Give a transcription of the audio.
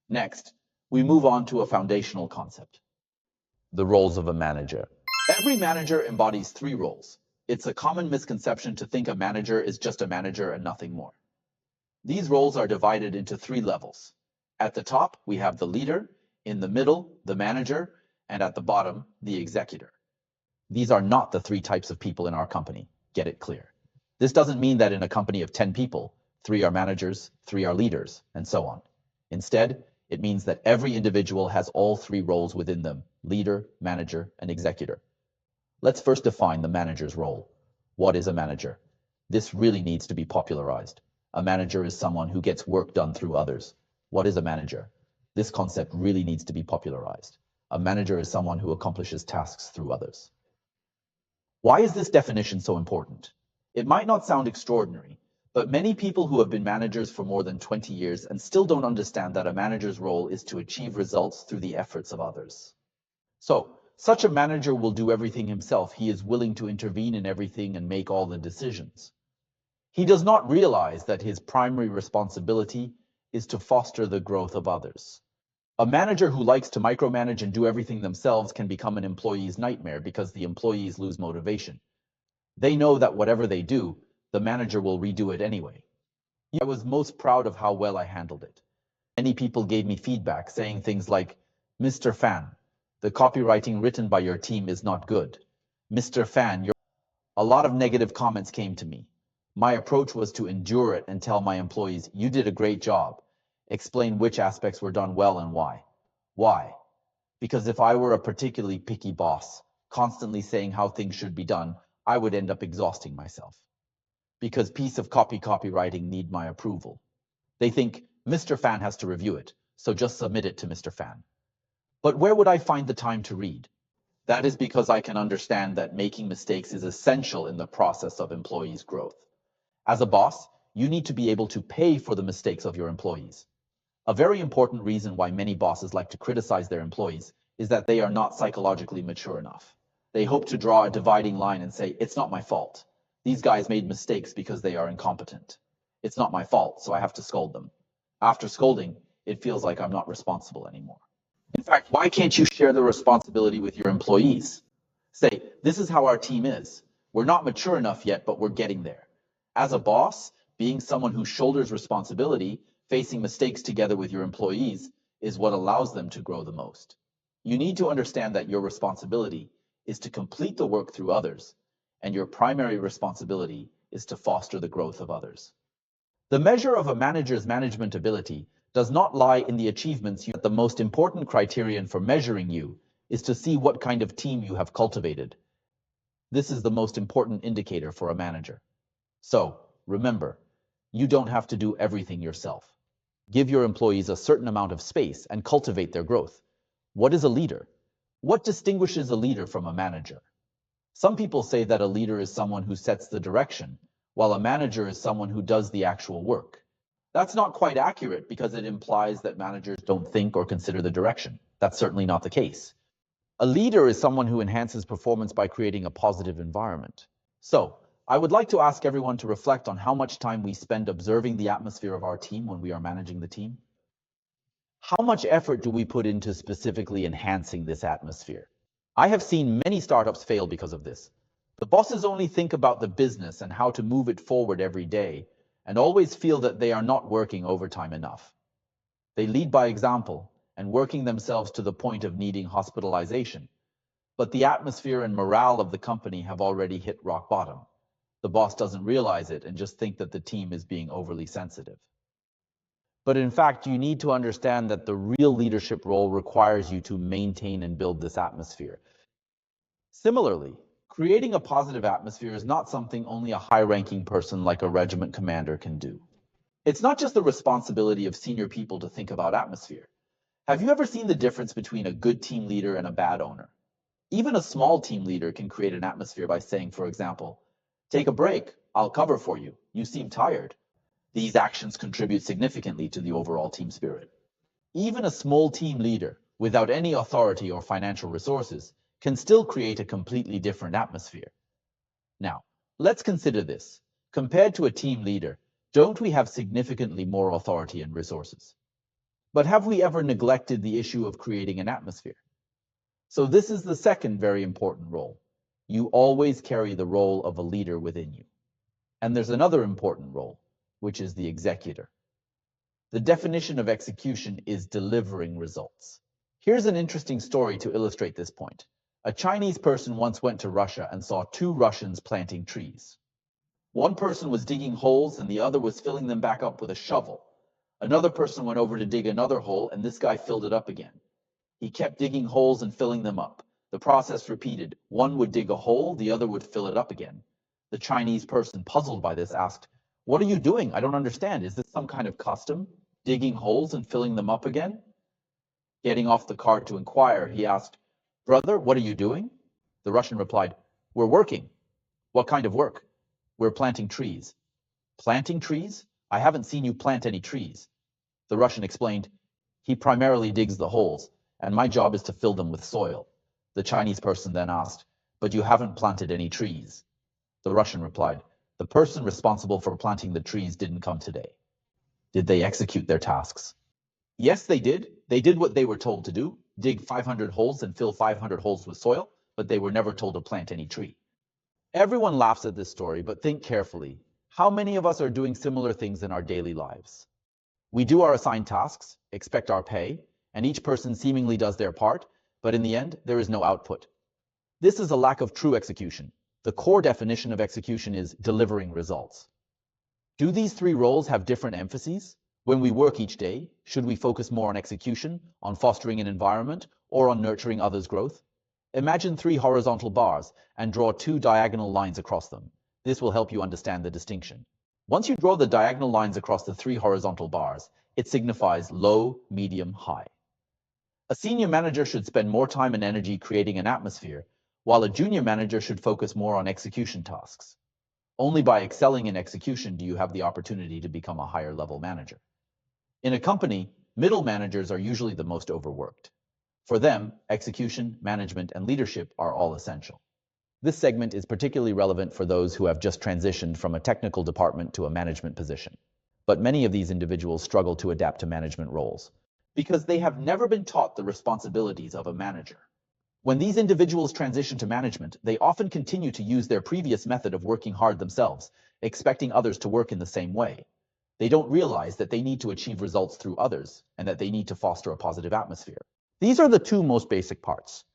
Next, we move on to a foundational concept: the roles of a manager. Every manager embodies three roles. It's a common misconception to think a manager is just a manager and nothing more. These roles are divided into three levels. At the top, we have the leader, in the middle, the manager, and at the bottom, the executor. These are not the three types of people in our company. Get it clear. This doesn't mean that in a company of 10 people, 3 are managers, 3 are leaders, and so on. Instead, it means that every individual has all three roles within them: leader, manager, and executor. Let's first define the manager's role. What is a manager? This really needs to be popularized. A manager is someone who gets work done through others. What is a manager? This concept really needs to be popularized. A manager is someone who accomplishes tasks through others. Why is this definition so important? It might not sound extraordinary, but many people who have been managers for more than 20 years and still don't understand that a manager's role is to achieve results through the efforts of others. So, such a manager will do everything himself. He is willing to intervene in everything and make all the decisions. He does not realize that his primary responsibility is to foster the growth of others. A manager who likes to micromanage and do everything themselves can become an employee's nightmare because the employees lose motivation. They know that whatever they do, the manager will redo it anyway. I was most proud of how well I handled it. Many people gave me feedback saying things like, "Mr. Fan, the copywriting written by your team is not good. Mr. Fan, A lot of negative comments came to me. My approach was to endure it and tell my employees, "You did a great job." Explain which aspects were done well and why. Why? Because if I were a particularly picky boss, constantly saying how things should be done, I would end up exhausting myself. Because piece of copywriting need my approval. They think Mr. Fan has to review it, so just submit it to Mr. Fan. But where would I find the time to read? That is because I can understand that making mistakes is essential in the process of employees' growth. As a boss, you need to be able to pay for the mistakes of your employees. A very important reason why many bosses like to criticize their employees is that they are not psychologically mature enough. They hope to draw a dividing line and say, "It's not my fault. These guys made mistakes because they are incompetent. It's not my fault, so I have to scold them." After scolding, it feels like I'm not responsible anymore. In fact, why can't you share the responsibility with your employees? Say, "This is how our team is. We're not mature enough yet, but we're getting there." As a boss, being someone who shoulders responsibility, facing mistakes together with your employees, is what allows them to grow the most. You need to understand that your responsibility is to complete the work through others, and your primary responsibility is to foster the growth of others. The measure of a manager's management ability does not lie in the achievements you. The most important criterion for measuring you is to see what kind of team you have cultivated. This is the most important indicator for a manager. So, remember, you don't have to do everything yourself. Give your employees a certain amount of space and cultivate their growth. What is a leader? What distinguishes a leader from a manager? Some people say that a leader is someone who sets the direction, while a manager is someone who does the actual work. That's not quite accurate because it implies that managers don't think or consider the direction. That's certainly not the case. A leader is someone who enhances performance by creating a positive environment. So, I would like to ask everyone to reflect on how much time we spend observing the atmosphere of our team when we are managing the team. How much effort do we put into specifically enhancing this atmosphere? I have seen many startups fail because of this. The bosses only think about the business and how to move it forward every day, and always feel that they are not working overtime enough. They lead by example and working themselves to the point of needing hospitalization. But the atmosphere and morale of the company have already hit rock bottom. The boss doesn't realize it and just think that the team is being overly sensitive. But in fact, you need to understand that the real leadership role requires you to maintain and build this atmosphere. Similarly, creating a positive atmosphere is not something only a high-ranking person like a regiment commander can do. It's not just the responsibility of senior people to think about atmosphere. Have you ever seen the difference between a good team leader and a bad owner? Even a small team leader can create an atmosphere by saying, for example, "Take a break, I'll cover for you. You seem tired." These actions contribute significantly to the overall team spirit. Even a small team leader, without any authority or financial resources, can still create a completely different atmosphere. Now, let's consider this. Compared to a team leader, don't we have significantly more authority and resources? But have we ever neglected the issue of creating an atmosphere? So this is the second very important role. You always carry the role of a leader within you. And there's another important role, which is the executor. The definition of execution is delivering results. Here's an interesting story to illustrate this point. A Chinese person once went to Russia and saw two Russians planting trees. One person was digging holes and the other was filling them back up with a shovel. Another person went over to dig another hole and this guy filled it up again. He kept digging holes and filling them up. The process repeated. One would dig a hole, the other would fill it up again. The Chinese person, puzzled by this, asked, "What are you doing? I don't understand. Is this some kind of custom? Digging holes and filling them up again?" Getting off the cart to inquire, he asked, "Brother, what are you doing?" The Russian replied, "We're working." "What kind of work?" "We're planting trees." "Planting trees? I haven't seen you plant any trees." The Russian explained, "He primarily digs the holes, and my job is to fill them with soil." The Chinese person then asked, "But you haven't planted any trees?" The Russian replied, "The person responsible for planting the trees didn't come today." Did they execute their tasks? Yes, they did. They did what they were told to do, dig 500 holes and fill 500 holes with soil, but they were never told to plant any tree. Everyone laughs at this story, but think carefully. How many of us are doing similar things in our daily lives? We do our assigned tasks, expect our pay, and each person seemingly does their part, but in the end, there is no output. This is a lack of true execution. The core definition of execution is delivering results. Do these three roles have different emphases? When we work each day, should we focus more on execution, on fostering an environment, or on nurturing others' growth? Imagine three horizontal bars and draw two diagonal lines across them. This will help you understand the distinction. Once you draw the diagonal lines across the three horizontal bars, it signifies low, medium, high. A senior manager should spend more time and energy creating an atmosphere, while a junior manager should focus more on execution tasks. Only by excelling in execution do you have the opportunity to become a higher level manager. In a company, middle managers are usually the most overworked. For them, execution, management, and leadership are all essential. This segment is particularly relevant for those who have just transitioned from a technical department to a management position. But many of these individuals struggle to adapt to management roles because they have never been taught the responsibilities of a manager. When these individuals transition to management, they often continue to use their previous method of working hard themselves, expecting others to work in the same way. They don't realize that they need to achieve results through others and that they need to foster a positive atmosphere. These are the two most basic parts.